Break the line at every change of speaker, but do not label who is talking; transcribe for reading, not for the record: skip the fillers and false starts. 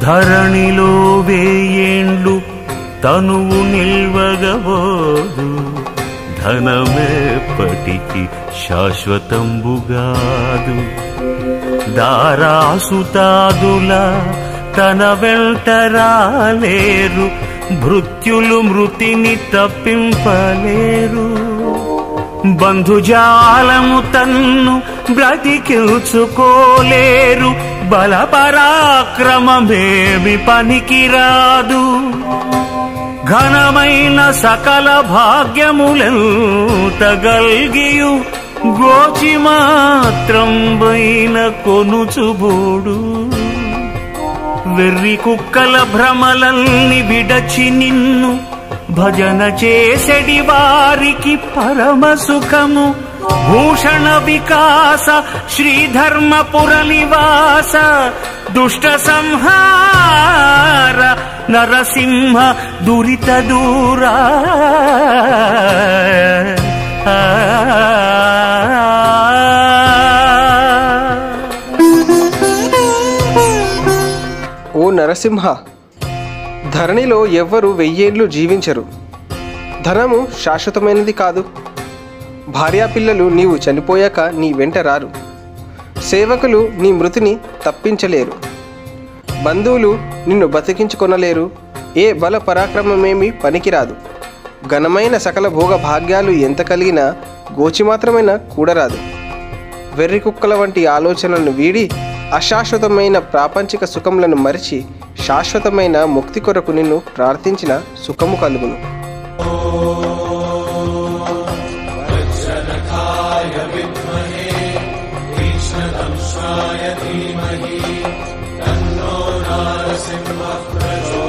ధరణిలో వేయేండ్లు తనువు నిల్వగబోదు, ధనమెప్పటికి శాశ్వతంబుగాదు. దారాసుతాదుల తన వెంట రాలేరు, భృత్యులు మృతిని తప్పింపలేరు. బంధుజాలము తన్ను బ్రతికించుకోలేరు, బలపరాక్రమమేమి పనికిరాదు. ఘనమైన సకల భాగ్యములెంత గల్గియు, గోచి మాత్రం వైన కొనుచుబోడు. వెర్రి కుక్కల భ్రమలల్ని విడచి నిన్ను భజన చేసెడి వారికి పరమ సుఖము. భూషణ వికాస శ్రీధర్మపుర నివాస, దుష్ట సంహార నరసింహ దురిత దూరా.
ఓ నరసింహ, ధరణిలో ఎవ్వరు 1000 ఏళ్ళు జీవించరు. ధనము శాశ్వతమైనది కాదు. భార్యాపిల్లలు నీవు చనిపోయాక నీ వెంట రారు. సేవకులు నీ మృతిని తప్పించలేరు. బంధువులు నిన్ను బతికించుకొనలేరు. ఏ బల పరాక్రమమేమి పనికిరాదు. ఘనమైన సకల భోగ భాగ్యాలు ఎంత కలిగినా గోచి మాత్రమైన కూడరాదు. వెర్రి కుక్కల వంటి ఆలోచనలను వీడి అశాశ్వతమైన ప్రాపంచిక సుఖములను మరిచి శాశ్వతమైన ముక్తి కొరకు నిన్ను ప్రార్థించిన సుఖము కలుగును.
ధీమహి తన్నో నరసింహ ప్రచోదయాత్.